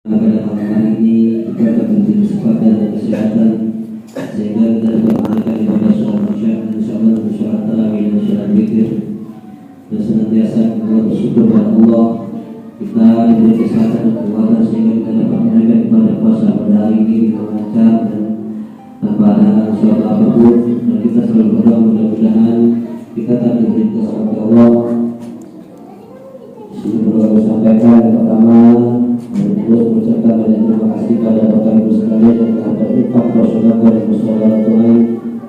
Pada malam hari ini kita akan memberi kesempatan dan kesehatan sehingga kita dapat menunaikan ibadah sholat isya dan insyaallah dengan sholat tarawih dan sholat witir, dan senantiasa kita bersyukur kepada Allah kita diberi kesehatan dan kekuatan sehingga kita dapat menunaikan ibadah puasa pada hari ini dengan lancar dan tanpa ada suatu apapun, dan kita selalu berdoa mudah-mudahan kita tak diberikan seperti Allah. Sebelum sampaikan yang pertama, terus mengucapkan banyak terima kasih pada Bapak Ibu sekalian yang telah berinfak bersedekah dan bersedekah tunai.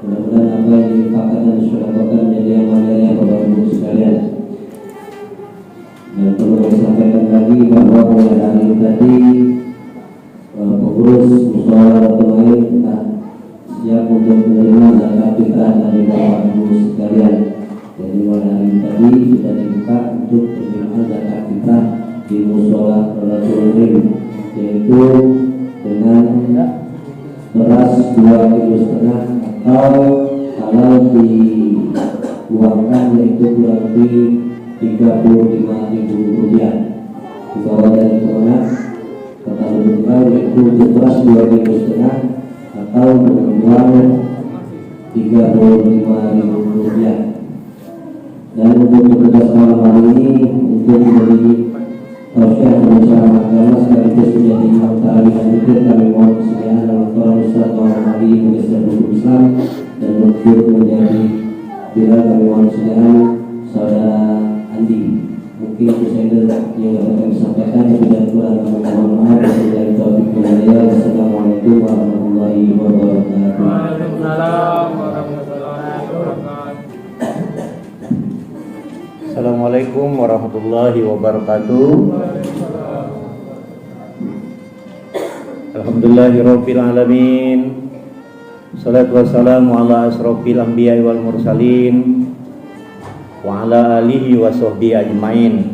Mudah-mudahan apa yang diinfakkan dan disedekahkan menjadi amalnya Bapak Ibu sekalian. Dan perlu saya sampaikan lagi bahwa mulai hari ini tadi pengurus musyawarah tunai siap untuk menerima zakat fitrah dari Bapak Ibu sekalian. Jadi mulai hari ini tadi sudah dibuka untuk penerimaan zakat fitrah di musyawarah Rasulullah, yaitu dengan beras 2,5 kilo atau kalau diuangkan yaitu kurang lebih 35.000 rupiah. Dibawa dari Kemenak Kota Lubang yaitu untuk beras 2,5 kilo atau dengan uang 35.000 rupiah. Dan untuk tugas malam hari ini untuk memberi tausiah dan musyawarah agama sekaligus menjadi imam tarawih dan witir, kami mohon kesediaan dalam Tuhan Ustaz Muhammad Ali Magistra Hukum Islam, dan untuk menjadi bila kami mohon kesediaan saudara Andi. Mungkin presenter yang dapat kami sampaikan yang tidak kurang kami mohon maaf dan dari taufiq hidayah. Wassalamualaikum warahmatullahi wabarakatuh. Waalaikumsalam warahmatullahi wabarakatuh. Assalamualaikum warahmatullahi wabarakatuh. Alhamdulillahirabbil alamin. Salatu wassalamu ala asrofil anbiya'i wal mursalin wa ala alihi wa sahbihi ajmain.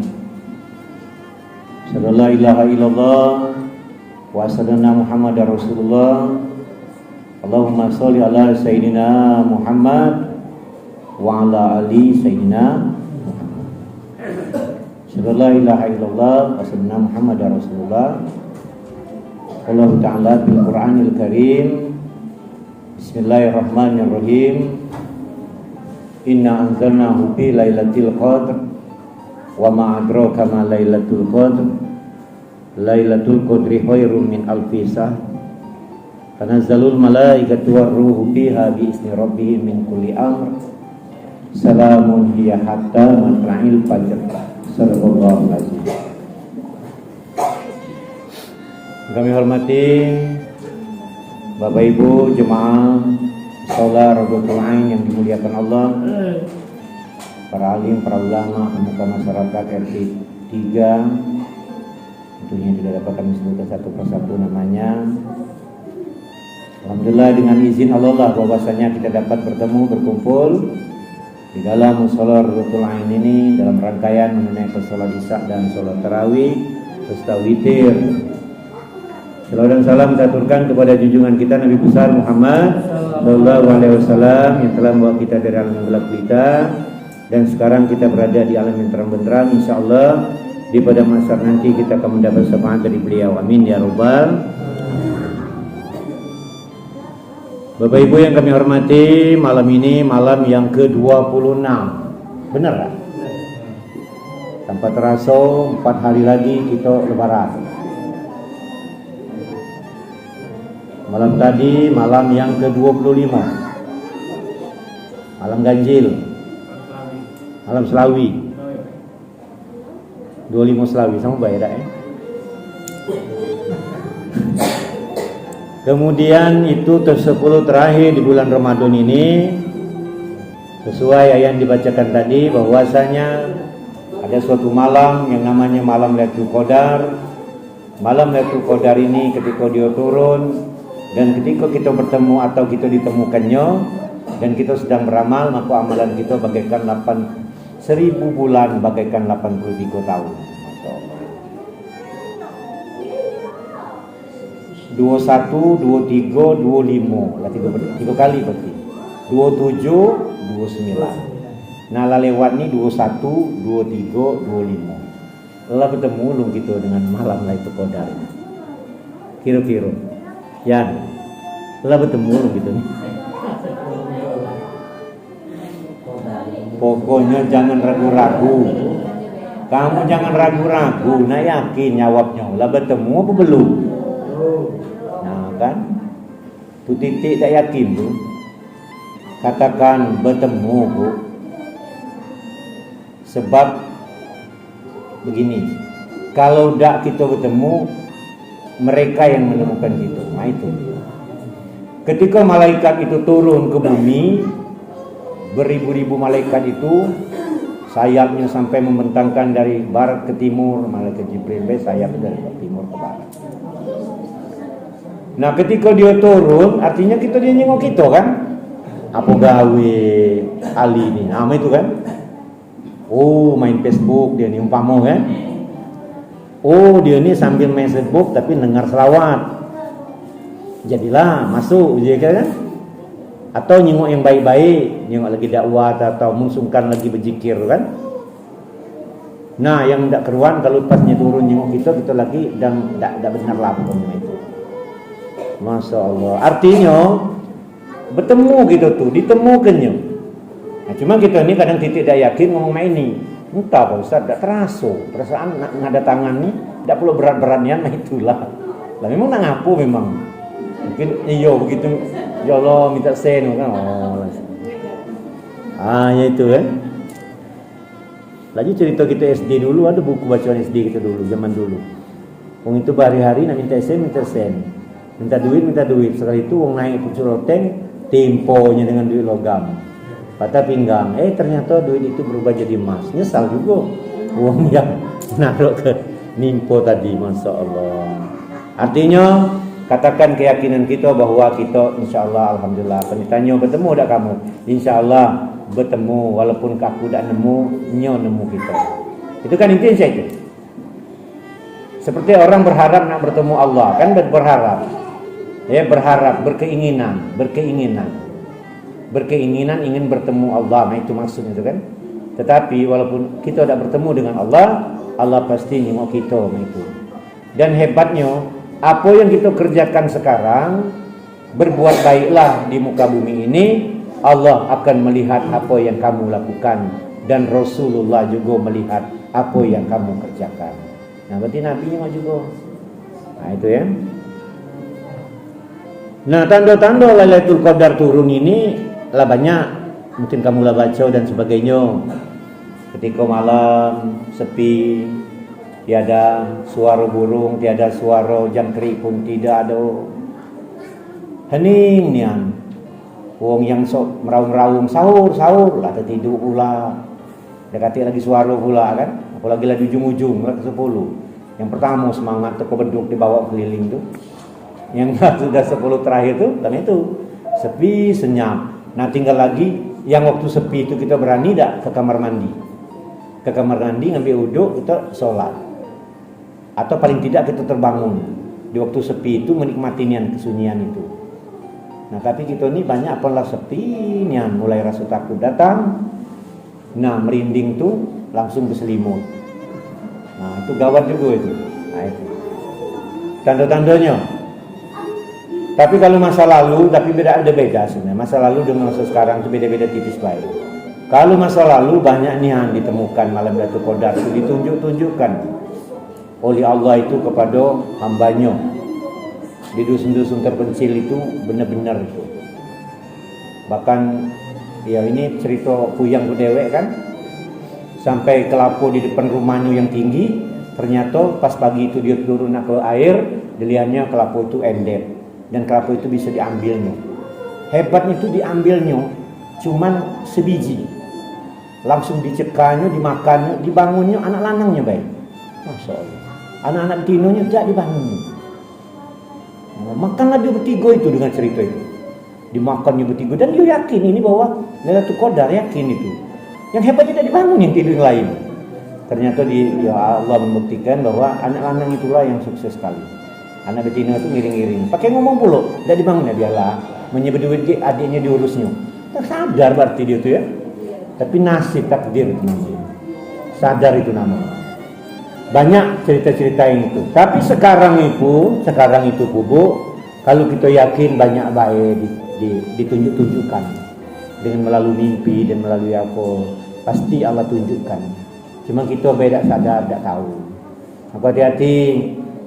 Sallallahu ilaha illallah wa sallallahu Muhammadar Rasulullah. Allahumma sholli ala sayyidina Muhammad wa ala ali sayyidina La ilaha illallah wa sallallahu Muhammadar Rasulullah. Allah Ta'ala bil Qur'anil Karim. Bismillahirrahmanirrahim. Inna anzalnahu fi lailatul qadr wa ma adraka ma lailatul qadr. Lailatul qadri khairum min alfi shahr. Tanazzalul malaikatu war ruhu fiha bi izni rabbihim min kulli amr. Salamun hiya hatta matla'il fajr. Sallallahu alaihi wasallam. Kami hormati Bapak Ibu jemaah Sholat Rodotul Ain yang dimuliakan Allah, para alim, para ulama, pemuka masyarakat RT 3. Tentunya tidak dapat kami sebutkan satu persatu namanya. Alhamdulillah dengan izin Allah bahwasanya kita dapat bertemu berkumpul di dalam sholat Rodotul Ain ini dalam rangkaian menunaikan sholat isya dan sholat tarawih serta witir. Salawat dan salam kita aturkan kepada junjungan kita Nabi besar Muhammad sallallahu alaihi wasallam yang telah membawa kita dari alam yang gelap gulita dan sekarang kita berada di alam yang terang benderang. Insyaallah di pada masa nanti kita akan mendapat syafaat dari beliau. Amin ya rabbal. Bapak Ibu yang kami hormati, malam ini malam yang ke-26. Benar tak? Tanpa terasa 4 hari lagi kita lebaran. Malam tadi malam yang ke-25. Malam ganjil. Malam Selawi. 25 Selawi sama baik tak Kemudian itu ke-10 terakhir di bulan Ramadan ini, sesuai yang dibacakan tadi bahwasanya ada suatu malam yang namanya malam Lailatul Qadar. Malam Lailatul Qadar ini ketika dia turun dan ketika kita bertemu atau kita ditemukannya dan kita sedang beramal, maka amalan kita bagaikan 1000 bulan, bagaikan 83 tahun. 21, 23, 25 lah 3 kali berarti 27, 29. Nah lah lewat ni 21, 23, 25 lah bertemu lung kita dengan malam Lailatul Qadar. Kira-kira. Ya. Lah bertemu gitu nih. Pokoknya jangan ragu-ragu. Kamu jangan ragu-ragu. Nah yakin jawabnya. Lah bertemu apa belum? Nah kan. Tu titik tak yakin tu. Katakan bertemu bu. Sebab begini. Kalau tak kita bertemu, mereka yang menemukan kita. Nah itu. Ketika malaikat itu turun ke bumi, beribu-ribu malaikat itu sayapnya sampai membentangkan dari barat ke timur. Malaikat Jibril sayapnya dari timur ke barat. Nah ketika dia turun, artinya dia nyengok kita kan. Apa gawe Ali ini? Nama itu kan. Oh main Facebook dia ni umpama kan. Oh dia ni sambil main Facebook tapi dengar selawat. Jadilah masuk je kan. Atau nyengok yang baik-baik, nyengok lagi dakwah atau mensungkan lagi berzikir kan. Nah yang tak keruan kalau pasnya turun nyengok kita lagi dan tak benar lah pokoknya itu. Masya Allah. Artinya bertemu gitu tuh, ditemukannya. Nah cuma kita ni kadang titik tak yakin ngomong main ni. Entah Pak Ustaz, tak terasa. Perasaan nak ada tangan ni, tak perlu berat-beratnya, nah itulah. Lah memang nak ngapu memang. Mungkin iyo begitu. Ya Allah minta sen kan. Oh. Ya itu kan. Lagi cerita kita SD dulu, ada buku bacaan SD kita dulu, zaman dulu. Wong itu berhari-hari nak minta sen. Minta duit. Sekali itu wong naik pucuk loteng, temponya dengan duit logam. Patah pinggang. Ternyata duit itu berubah jadi emas. Nyesal juga wong yang naruh ke nimpo tadi. Masya Allah. Artinya katakan keyakinan kita bahwa kita insyaAllah alhamdulillah. Ditanya bertemu tak kamu? InsyaAllah bertemu. Walaupun aku tak nemu kita. Itu kan intinya itu. Seperti orang berharap nak bertemu Allah. Kan berharap. Berharap, berkeinginan ingin bertemu Allah. Nah itu maksudnya itu kan. Tetapi walaupun kita tidak bertemu dengan Allah, Allah pasti nyengok kita. Nah itu. Dan hebatnya, apa yang kita kerjakan sekarang, berbuat baiklah di muka bumi ini, Allah akan melihat apa yang kamu lakukan, dan Rasulullah juga melihat apa yang kamu kerjakan. Nah berarti Nabi nyengok juga. Nah itu ya. Nah tanda-tanda Lailatul Qadar turun ini lah banyak. Mungkin kamu lah baca dan sebagainya. Ketika malam sepi, tiada suara burung, tiada suara jangkrik pun tidak ada. Hening nian. Wong yang sok meraung-raung sahur lah tertidur pula. Dekati lagi suara pula kan. Apalagi lah di ujung-ujung lah ke 10. Yang pertama semangat teko beduk dibawa keliling tu. Yang sudah 10 terakhir tu, dan itu sepi senyap. Nah tinggal lagi yang waktu sepi itu kita berani tak ke kamar mandi. Ke kamar mandi ngambil uduk kita sholat. Atau paling tidak kita terbangun di waktu sepi itu menikmati kesunyian itu. Nah tapi kita ni banyak apalah sepi nian, mulai rasa takut datang. Nah merinding tu langsung berselimut. Nah itu gawat juga itu. Nah itu tanda-tandanya. Tapi kalau masa lalu, tapi beda sebenarnya. Masa lalu dengan masa sekarang itu beda-beda tipis baik. Kalau masa lalu banyak nihan ditemukan malam Lailatul Qadar itu ditunjuk-tunjukkan oleh Allah itu kepada hambanya. Di dusun-dusun terpencil itu benar-benar itu. Bahkan ya ini cerita puyang ku dewek kan. Sampai ke lapo di depan rumahnya yang tinggi, ternyata pas pagi itu dia turun ke air, dilihatnya kelapa itu endek. Dan kelapa itu bisa diambilnya. Hebatnya itu diambilnya cuman sebiji. Langsung dicekanya, dimakannya, dibangunnya anak lanangnya baik. Masya Allah. Anak-anak betinonya tidak dibangunnya. Makanlah dia bertiga itu dengan cerita itu. Dimakannya bertiga dan dia yakin ini bahwa Lailatul Qadar, yakin itu. Yang hebatnya tidak dibangun yang tidur yang lain. Ternyata ya Allah membuktikan bahwa anak lanang itulah yang sukses sekali. Anak betina itu ngiring-ngiring. Pakai ngomong pula, tidak dibangun ya biarlah. Menyebut duit adiknya diurusnya. Tak sadar berarti dia itu ya. Tapi nasib takdir itu namanya. Sadar itu namanya. Banyak cerita-cerita yang itu. Tapi sekarang itu Bu, kalau kita yakin banyak baik ditunjuk-tunjukkan dengan melalui mimpi dan melalui apa, pasti Allah tunjukkan. Cuma kita beda sadar, tidak tahu. Maka hati-hati,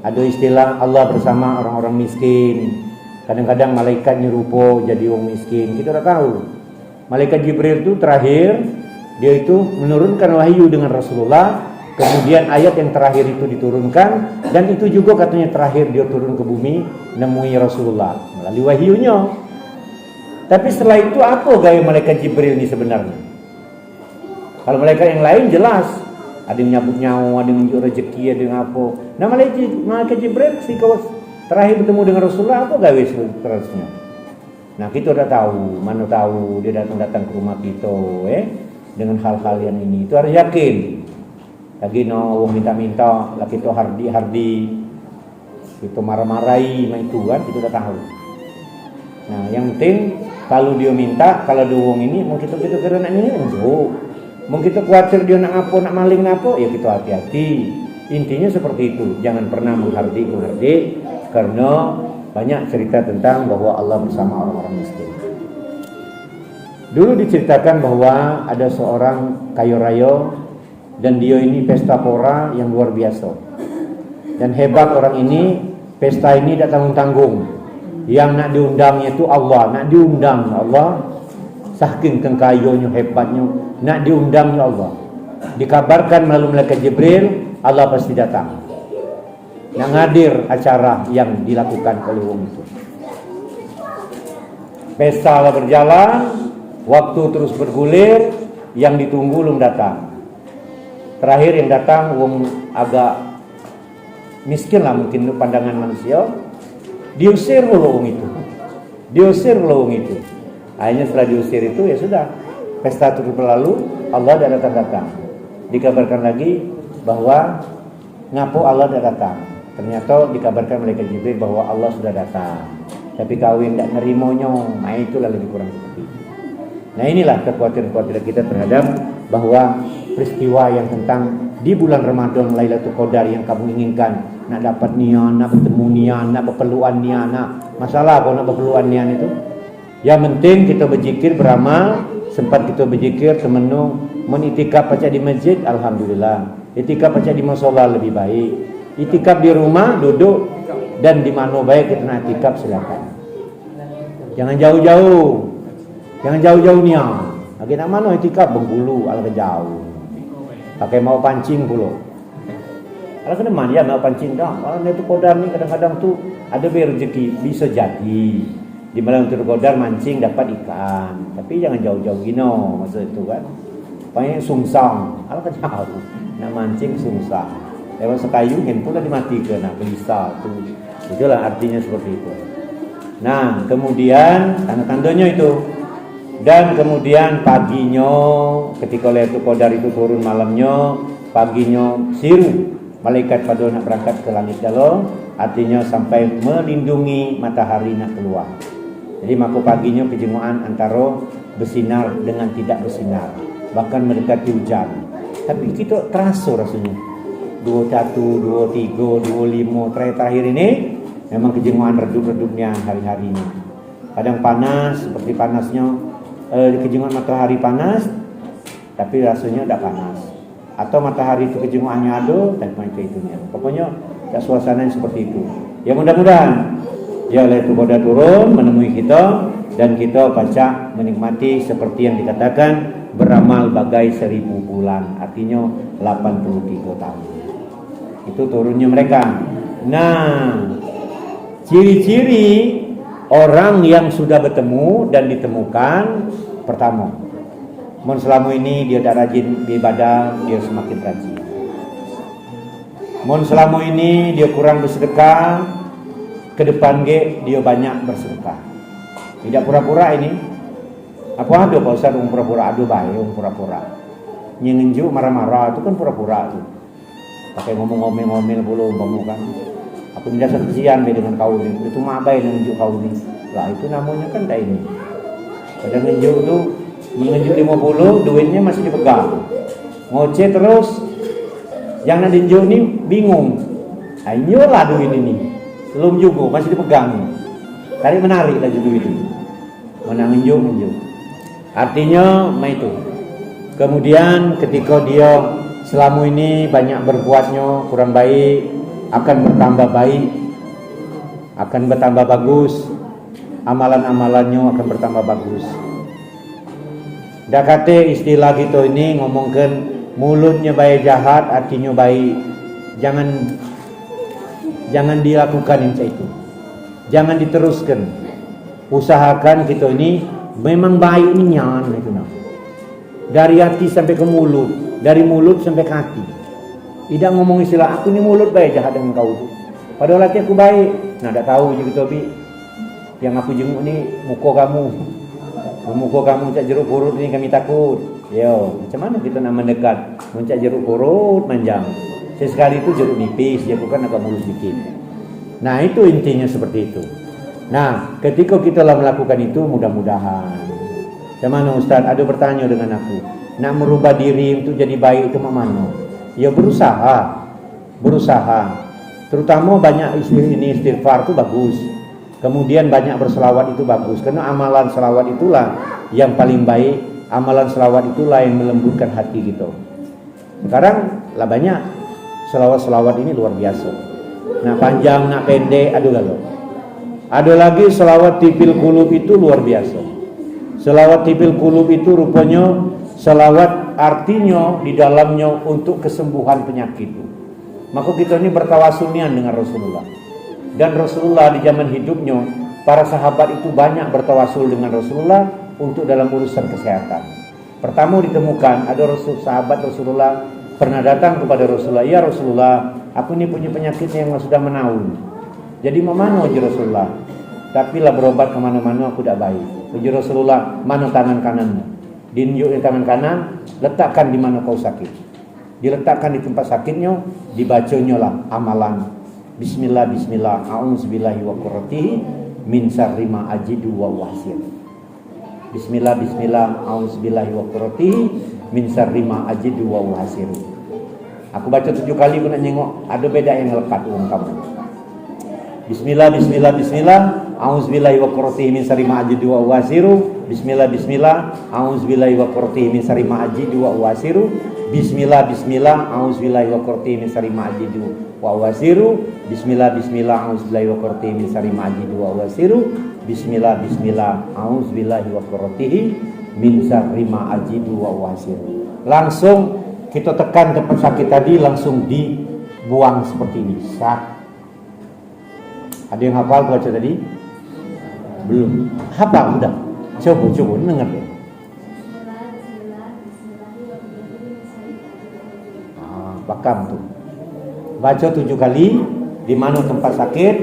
ada istilah Allah bersama orang-orang miskin. Kadang-kadang malaikat nyerupo jadi orang miskin, kita tidak tahu. Malaikat Jibril itu terakhir, dia itu menurunkan wahyu dengan Rasulullah. Kemudian ayat yang terakhir itu diturunkan, dan itu juga katanya terakhir dia turun ke bumi nemui Rasulullah melalui wahyunya. Tapi setelah itu apa gaya malaikat Jibril ini sebenarnya? Kalau malaikat yang lain jelas, ada yang nyabut nyawa, ada yang menunjuk rezeki, ada yang apa. Nah malaikat Jibril sih kalau terakhir bertemu dengan Rasulullah apa gaya seterusnya? Nah kita udah tahu, mana tahu dia datang ke rumah kita, dengan hal-hal yang ini itu harus yakin. Lagi no minta-minta, lagi itu hardi, itu marah-marahi, itu kan kita udah tahu. Nah yang penting kalau dia minta, kalau dia uang ini mau kita kira nak ini enggak, mau kita khawatir dia nak apa, nak maling apa, ya kita hati-hati. Intinya seperti itu, jangan pernah menghardi, karena banyak cerita tentang bahwa Allah bersama orang-orang miskin. Dulu diceritakan bahwa ada seorang kaya raya, dan dia ini pesta pora yang luar biasa. Dan hebat orang ini, pesta ini tidak tanggung-tanggung. Yang nak diundangnya itu Allah, nak diundang Allah. Saking kengkayonya, hebatnya, nak diundangnya Allah. Dikabarkan melalui malaikat Jibril, Allah pasti datang. Nak ngadir acara yang dilakukan oleh orang itu. Pesta berjalan, waktu terus bergulir, yang ditunggu belum datang. Terakhir yang datang agak miskin lah mungkin pandangan manusia, diusir loh itu. Akhirnya setelah diusir itu ya sudah, pesta terus berlalu, Allah tidak datang. Dikabarkan lagi bahwa ngapo Allah tidak datang. Ternyata dikabarkan malaikat Jibril bahwa Allah sudah datang. Tapi kawin tidak nerimonyo, nah itulah lebih kurang seperti itu. Nah inilah kekhawatiran kita terhadap bahwa peristiwa yang tentang di bulan Ramadan Lailatul Qadar yang kamu inginkan, nak dapat nian, nak bertemu nian, nak berpeluan nian, masalah apa nak berpeluan nian itu? Yang penting kita berzikir, beramal, sempat kita berzikir, temenung, menitikaf baca di masjid, alhamdulillah. Itikaf baca di mushola lebih baik. Itikaf di rumah duduk dan di mana baik kita nak itikaf silakan. Jangan jauh-jauh nian. Lagi nak mana itikaf Bengkulu, agak jauh. Pakai mau pancing pula. Kalau kena mana mau pancing dah. Kalau itu Qadar ni kadang-kadang tu ada rezeki bisa jadi. Di malam itu Qadar mancing dapat ikan. Tapi jangan jauh-jauh gino masa itu kan. Pakai sungsang. Kalau kan jauh. Nak mancing sungsang. Lewat sekayu handphone dah dimatikan nak gelisah tu. Itulah artinya seperti itu. Nah, kemudian tanda-tandanya itu. Dan kemudian paginya ketika Lailatul Qadar itu turun malamnya, paginya siru malaikat pada nak berangkat ke langit dalam, artinya sampai melindungi matahari nak keluar. Jadi maka paginya kejenguan antara bersinar dengan tidak bersinar, bahkan mendekati hujan. Tapi kita terasa rasanya 21, 23, 25 terakhir ini memang kejenguan redup-redupnya hari-harinya. Kadang panas seperti panasnya kejenguan matahari panas, tapi rasanya tidak panas. Atau matahari itu kejenguannya ada, dan macam itunya. Pokoknya suasana yang seperti itu. Ya mudah-mudahan ya Lailatul Qadar turun menemui kita dan kita baca menikmati seperti yang dikatakan beramal bagai 1000 bulan, artinya 83 tahun. Itu turunnya mereka. Nah, ciri-ciri orang yang sudah bertemu dan ditemukan, pertama, selama ini dia tidak rajin ibadah, dia semakin rajin. Selama ini dia kurang bersedekah, ke depan dia banyak bersedekah. Tidak pura-pura ini. Apa ada Pak Ustaz pura-pura, ada baik pura-pura. Nyengenju marah-marah itu kan pura-pura tu. Pakai ngomel-ngomel pula umpama kan. Aku tidak kesian dengan kau ni. Itu mabai menunjuk kau ni. Lah itu namanya kan tak ini. Kadang menunjuk tu menunjuk 50, duitnya masih dipegang. Ngoceh terus. Yang nak dinjuk ni bingung. Ayo lah duit ini. Belum juga, masih dipegang. Tarik menarik lah duit itu. Mana nginjuk. Artinya itu. Kemudian ketika dia selama ini banyak berbuatnya kurang baik, akan bertambah baik, akan bertambah bagus. Amalan-amalannya akan bertambah bagus. Dah kata istilah kita ini ngomongkan mulutnya baik jahat, hatinya baik. Jangan dilakukan yang itu. Jangan diteruskan. Usahakan kita ini memang baik ni nyan itu nak. Dari hati sampai ke mulut, dari mulut sampai ke hati. Tidak ngomong istilah aku ni mulut baik jahat dengan kau tu. Padahal hati aku baik. Nah, dah tahu je kita bi. Yang aku jenguk ni muka kamu. Muka kamu cak jeruk purut ni kami takut. Yo, macam mana kita nak mendekat? Mencak jeruk purut panjang. Sesekali itu jeruk nipis, dia bukan agak mulus sedikit. Nah, itu intinya seperti itu. Nah, ketika kita lah melakukan itu, mudah-mudahan. Macam mana Ustaz? Ada bertanya dengan aku. Nak merubah diri untuk jadi baik itu mana? Ya berusaha. Terutama banyak istighfar itu bagus. Kemudian banyak berselawat itu bagus. Karena amalan selawat itulah yang paling baik. Amalan selawat itulah yang melembutkan hati kita. Sekarang lah banyak selawat-selawat ini luar biasa. Nak panjang, nak pendek, ada lagi selawat tipil kulub itu luar biasa. Selawat tipil kulub itu rupanya selawat artinya di dalamnya untuk kesembuhan penyakit itu. Maka kita ini bertawasulian dengan Rasulullah. Dan Rasulullah di zaman hidupnya, para sahabat itu banyak bertawasul dengan Rasulullah untuk dalam urusan kesehatan. Pertama ditemukan ada sahabat Rasulullah pernah datang kepada Rasulullah, ya Rasulullah, aku ini punya penyakit yang sudah menaun. Jadi mana aja Rasulullah? Tapi lah berobat kemana-mana aku tidak baik. Uji Rasulullah, mana tangan kananmu? Diinjukkan tangan kanan, letakkan di mana kau sakit. Diletakkan di tempat sakitnya, dibacanya lah amalan. Bismillah, bismillah, a'udzubillahi wa qurratihi min syarri ma ajidu wa wahsir. Bismillah, bismillah, a'udzubillahi wa qurratihi min syarri ma ajidu wa wahsir. Aku baca 7 kali, aku nak nyengok ada beda yang lekat uang kamu. Bismillah, bismillah, bismillah, a'udzubillahi wa qurratihi min syarri ma ajidu wa wahsir. Bismillah, bismillah, a'udzubillahi wa qurratihi min syarri ma ajidu wa wahsir. Bismillah, bismillah, a'udzubillahi wa qurratihi min syarri ma ajidu wa wasiru. Bismillah, bismillah, a'udzubillahi wa qurratihi min syarri ma ajidu wa wasiru. Bismillah, bismillah, a'udzubillahi wa qurratihi min syarri ma ajidu wa wasiru. Langsung kita tekan tempat sakit tadi, langsung dibuang seperti ini. Sak. Ada yang hafal baca tadi? Belum. Hafal udah. Coba dengar deh. Bakam tuh. Baca 7 kali di mana tempat sakit,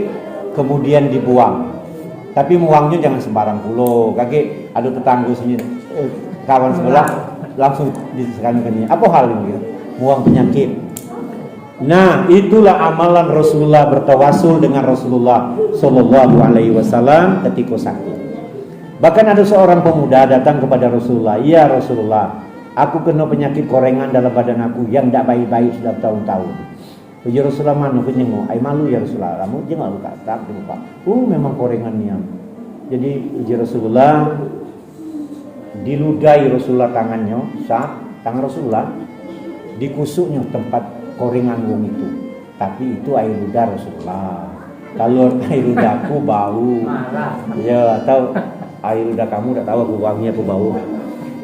kemudian dibuang. Tapi buangnya jangan sembarang pulau. Kaki ada tetangga sini, kawan sebelah langsung disekalikannya. Apa hal ini? Buang penyakit. Nah, itulah amalan Rasulullah, bertawasul dengan Rasulullah Sallallahu Alaihi Wasallam ketika sakit. Bahkan ada seorang pemuda datang kepada Rasulullah, ya Rasulullah, aku kena penyakit korengan dalam badan aku yang tidak baik-baik sudah bertahun-tahun. Uji Rasulullah, mana aku nyengok? Ay malu ya Rasulullah, kamu jangan luka tak lupa. Memang korengannya. Jadi uji Rasulullah, diludahi Rasulullah tangannya, tangan Rasulullah, dikusuknya tempat korengan wong itu. Tapi itu air ludah Rasulullah. Kalau air ludahku bau, ya atau air ludah kamu tidak tahu aku wangi aku bau.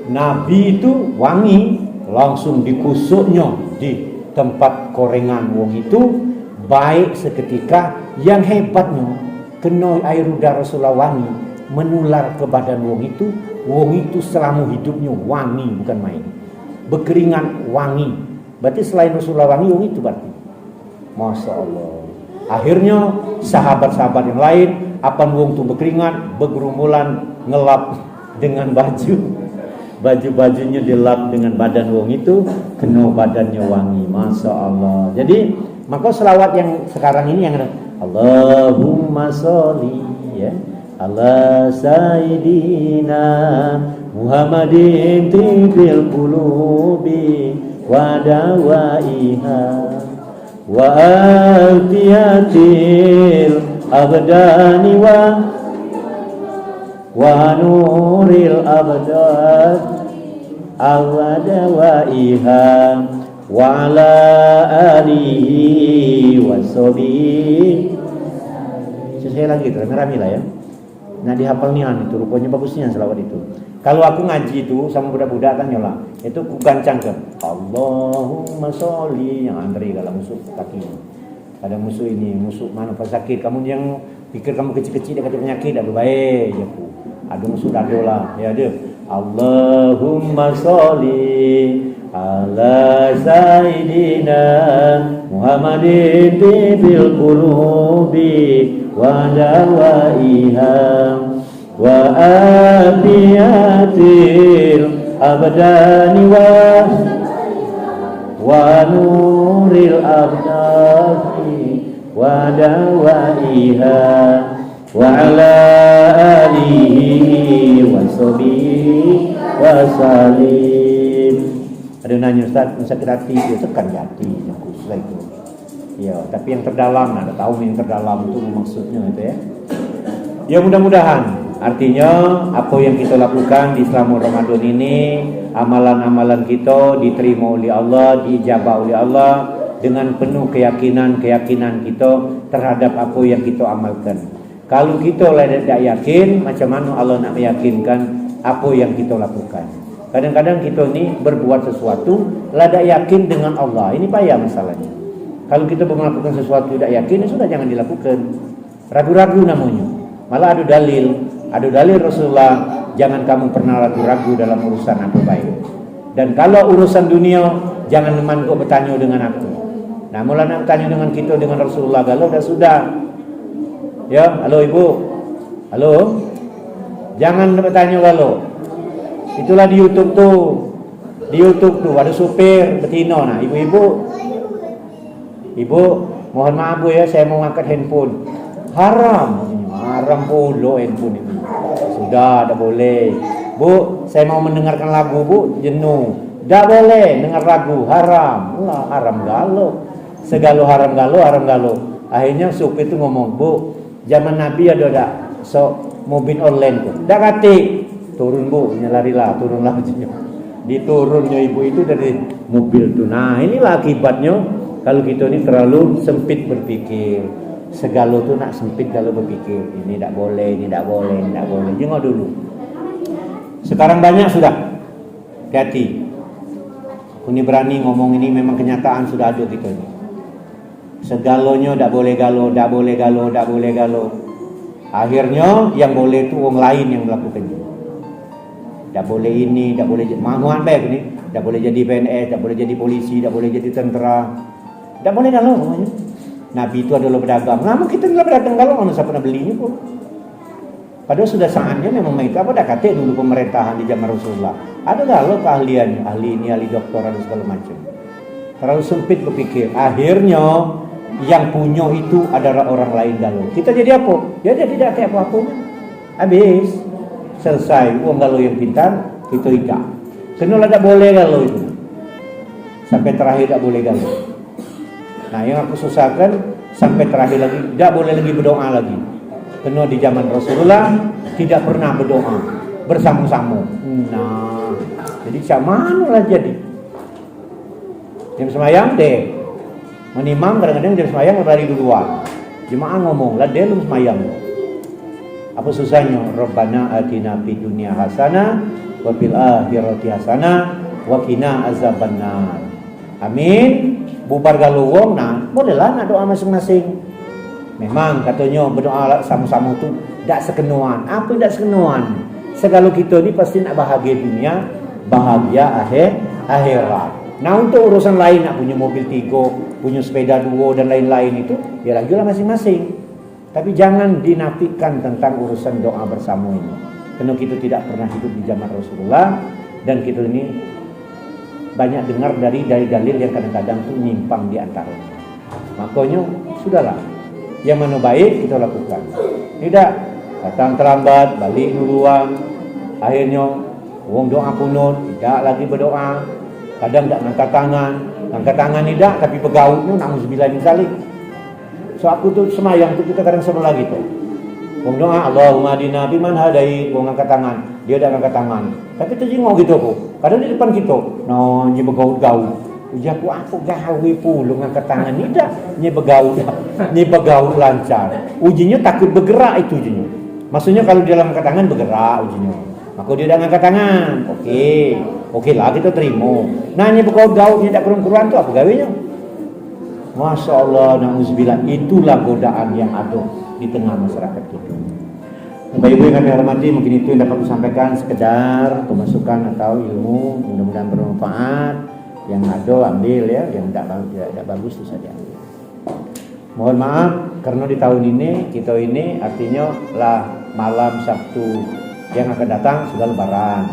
Nabi itu wangi, langsung dikusuknya di tempat korengan wong itu, baik seketika. Yang hebatnya, kena air ludah Rasulullah wangi, menular ke badan wong itu selama hidupnya wangi, bukan main. Berkeringat wangi, berarti selain Rasulullah wangi, wong itu berarti. Masya Allah. Akhirnya sahabat-sahabat yang lain, apa wong itu berkeringat, bergerumulan ngelap dengan baju-bajunya dilap dengan badan wong itu, kena badannya wangi. Masya Allah. Jadi maka selawat yang sekarang ini yang ada Allahumma sholli ya ala sayyidina Muhammadin tibil qulubi wa dawaiha wa afiyatil abdani wa nuril abdan awadawaiha wa ala alihi wa sahbihi. Saya lagi rame-rame lah ya. Nah dihafal nian itu rupanya bagusnya selawat itu. Kalau aku ngaji itu sama budak-budak kan nyola, itu ku gancangkan Allahumma sholli yang Andre kalau musuh kaki. Ada musuh ini, musuh mana pas sakit, kamu yang pikir kamu kecil-kecil dia kata penyakit, ada baik ya ku. Ada musuh dado lah, ya ada. Allahumma sholli ala sayyidina Muhammadin bil qulubi wa dawaiha wa afiyatil abdani wa nuril abdani wa dawaiha wa ala alihi wa sahbihi wa salim. Ada nanya Ustaz, sakit hati, ya tekan di hati yang khusus itu. Ya, tapi yang terdalam, ada tahu yang terdalam itu maksudnya itu ya. Ya mudah-mudahan artinya apa yang kita lakukan di selama Ramadan ini, amalan-amalan kita diterima oleh Allah, diijabah oleh Allah dengan penuh keyakinan kita terhadap apa yang kita amalkan. Kalau kita tidak yakin, macam mana Allah nak meyakinkan apa yang kita lakukan? Kadang-kadang kita ni berbuat sesuatu tidak yakin dengan Allah. Ini payah masalahnya. Kalau kita melakukan sesuatu tidak yakin, sudah jangan dilakukan. Ragu-ragu namanya. Malah adu dalil Rasulullah, jangan kamu pernah ragu-ragu dalam urusan apa baik. Dan kalau urusan dunia, jangan teman kau bertanya dengan aku. Nah, mula nak tanya dengan kita dengan Rasulullah, kalau sudah. Ya, halo ibu. Halo. Jangan bertanya kalau. Itulah di YouTube tuh. Di YouTube tuh ada supir betina. Nah, ibu, mohon maaf Bu ya, saya mau angkat handphone. Haram pula handphone itu. Sudah, tak boleh. Bu, saya mau mendengarkan lagu Bu, jenuh. Tak boleh dengar lagu, haram. Allah, haram galo. Segalo haram galo. Akhirnya supir itu ngomong, Bu, zaman Nabi ada tak mobil online tuh. Tak katik. Turun Bu, nyalarilah, turunlah. Diturunnya ibu itu dari mobil tuh. Nah, inilah akibatnya kalau kita ini terlalu sempit berpikir. Segala tuh nak sempit kalau berpikir. Ini tak boleh. Jengok dulu. Sekarang banyak sudah. Hati-hati. Aku ini berani ngomong ini memang kenyataan sudah ada kita ini. Segalanya tak boleh galo. Akhirnya yang boleh itu orang lain yang melakukannya. Tak boleh ini, tak boleh mahuan baik ni. Tak boleh jadi PNS, tak boleh jadi polisi, tak boleh jadi tentera. Tak boleh galau namanya. Nabi itu adalah pedagang. Lama kita adalah pedagang galau, mana siapa nak belinya pun. Padahal sudah saatnya memang itu apa dah kata dulu pemerintahan di zaman Rasulullah. Ada galau keahliannya, ahli ini, ahli doktoran dan segala macam. Terlalu sempit berpikir. Akhirnya yang punya itu adalah orang lain galau. Kita jadi apa? Ya dia tidak ada apa-apa. Habis. Selesai, uang galau yang pintar, kita tidak. Kena tak boleh galau itu. Sampai terakhir tak boleh galau. Nah, yang aku susahkan sampai terakhir lagi, tak boleh lagi berdoa lagi. Kena di zaman Rasulullah tidak pernah berdoa bersama-sama. Nah, jadi macam mana lah jadi? Jam semayang deh. Menimam kadang-kadang jam semayang berlari duluan. Jemaah ngomong, lah dia belum semayang. Apa susahnya? Rabbana atina fid dunya hasanah wa fil akhirati hasanah wa qina azabannar. Amin. Bubar galau wong nah, bolehlah nak doa masing-masing. Memang katanya berdoa sama-sama tu tak sekenuan. Apa tak sekenuan? Segala kita ni pasti nak bahagia dunia, bahagia akhirat. Nah, untuk urusan lain nak punya mobil 3, punya sepeda 2 dan lain-lain itu, ya lagilah masing-masing. Tapi jangan dinafikan tentang urusan doa bersama ini. Karena kita tidak pernah hidup di zaman Rasulullah dan kita ini banyak dengar dari dalil yang kadang-kadang itu nyimpang di antaranya. Makanya sudahlah. Yang mana baik kita lakukan. Tidak datang terlambat, balik duluan. Akhirnya wong doa kunut, tidak lagi berdoa. kadang tidak angkat tangan tidak, tapi begautnya na'udzubillah min dzalik. So aku tuh semayang tuh kita kadang sama lagi tuh. Wong doa Allahumma hadina biman hadait, wong angkat tangan, dia tidak angkat tangan. Tapi terjengok gitu aku. Kadang di depan kita, no nyi begaut-gaut. Uji aku gawe puluh ngangkat tangan tidak, nyi begaut lancar. Ujinya takut bergerak itu ujinya. Maksudnya kalau dia angkat tangan bergerak ujinya. Maka dia tidak angkat tangan. Oke lah kita terima. Nah nyi begaut-gaut tidak keruan-keruan tuh apa gawenya? Masya Allah, na'udzubillah, itulah godaan yang ada di tengah masyarakat kita. Bapak Ibu yang kami hormati, mungkin itu yang dapat saya sampaikan sekedar pemasukan atau ilmu, mudah-mudahan bermanfaat. Yang ada ambil ya, yang tidak bagus itu saja ambil. Mohon maaf karena di tahun ini kita ini artinya lah malam Sabtu yang akan datang sudah Lebaran.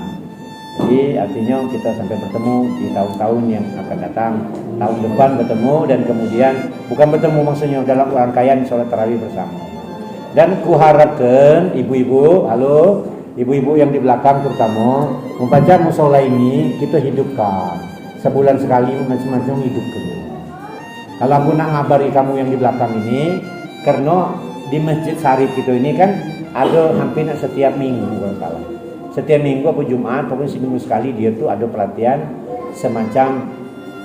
Jadi artinya kita sampai bertemu di tahun-tahun yang akan datang, tahun depan bertemu dan kemudian bukan bertemu maksudnya dalam rangkaian sholat tarawih bersama. Dan kuharapkan ibu-ibu, halo ibu-ibu yang di belakang terutama, membaca musola ini kita hidupkan sebulan sekali macam-macam hidupkan. Kalau aku nak ngabari kamu yang di belakang ini, karena di Masjid Syarif kita ini kan ada hampir setiap minggu kalau salah. Setiap minggu atau Jumat, pokoknya seminggu sekali dia tuh ada pelatihan semacam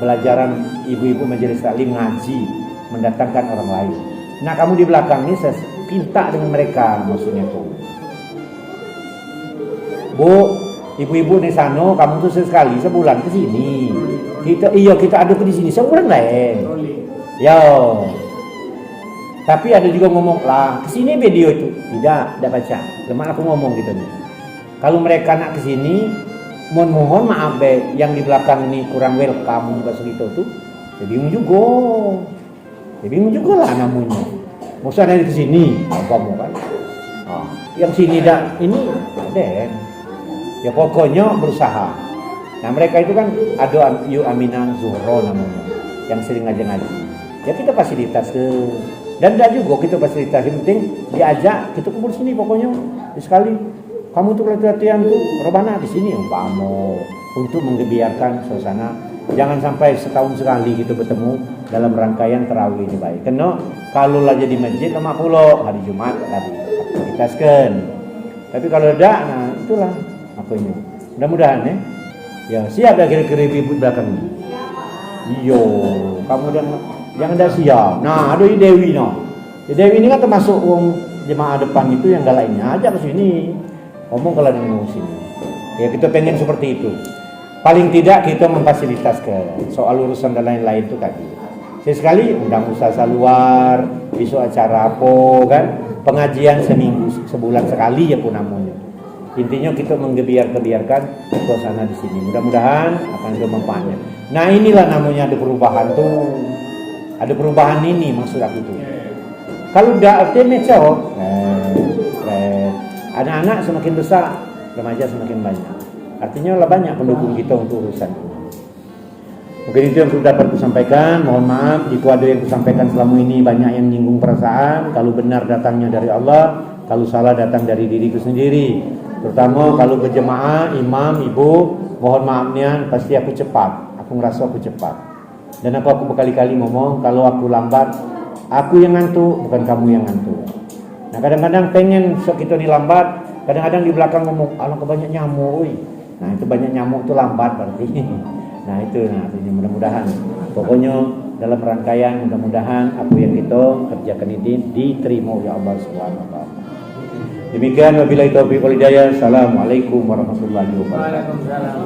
belajaran ibu-ibu majelis taklim ngaji, mendatangkan orang lain. Nah kamu di belakang ini saya pinta dengan mereka maksudnya tuh. Bu, ibu-ibu di sana, kamu tuh sekali sebulan ke sini. Kita ada di sini sebulan lain. Yo. Tapi ada juga ngomong lah kesini video itu tidak baca. Lemah aku ngomong gitu nih. Kalau mereka nak kesini, mohon maaf yang di belakang ini kurang welcome juga segitu tuh. Ya bingung juga lah namanya. Maksudnya dari kesini, kamu kan. Yang sini dah ini den. Ya pokoknya berusaha. Nah mereka itu kan ada Aminah Zuhro namanya, yang sering ngaji-ngaji. Ya kita fasilitas ke. Dan tidak juga kita fasilitas, yang penting diajak kita kumpul sini pokoknya sekali. Kamu tuh latihan tuh rebana di sini umpama untuk menggebiarkan suasana. Jangan sampai setahun sekali kita bertemu dalam rangkaian tarawih ini baik. Karena kalau lagi di masjid lama pulau hari Jumat tadi aktivitaskan. Tapi kalau tidak, nah itulah makanya. Mudah-mudahan ya siap ya kira-kira ibu belakang ini. Iyo, kamu jangan dah siap. Nah ada Dewi no. Dewi ini kan termasuk jemaah depan itu yang lainnya aja ke sini. Ngomong kalau mau sini. Ya kita pengen seperti itu. Paling tidak kita memfasilitasi soal urusan dan lain-lain itu tadi. Sekali undang usaha luar, besok acara apa kan, pengajian seminggu sebulan sekali ya pun namanya. Intinya kita menggebiarkan suasana di sini. Mudah-mudahan akan ada manfaatnya. Nah inilah namanya ada perubahan tuh. Ada perubahan ini maksud aku tuh. Kalau udah artinya cowok, anak-anak semakin besar, remaja semakin banyak. Artinya lah banyak pendukung kita untuk urusan ini. Mungkin itu yang sudah dapat kusampaikan. Mohon maaf jika ada yang kusampaikan selama ini banyak yang menyinggung perasaan. Kalau benar datangnya dari Allah, kalau salah datang dari diriku sendiri. Terutama kalau berjemaah, imam, ibu, mohon maafnya pasti aku cepat. Aku ngerasa aku cepat. Dan aku berkali-kali ngomong kalau aku lambat, aku yang ngantuk, bukan kamu yang ngantuk. Nah kadang-kadang pengen sok kita ini lambat, kadang-kadang di belakang ngomong alah kebanyak nyamuk. Nah itu banyak nyamuk itu lambat berarti. Nah itu artinya mudah-mudahan. Pokoknya dalam rangkaian mudah-mudahan apa yang kita kerjakan ini diterima oleh Allah Subhanahu wa taala. Demikian wabillahi taufiq wal hidayah. Assalamualaikum warahmatullahi wabarakatuh. Waalaikumsalam.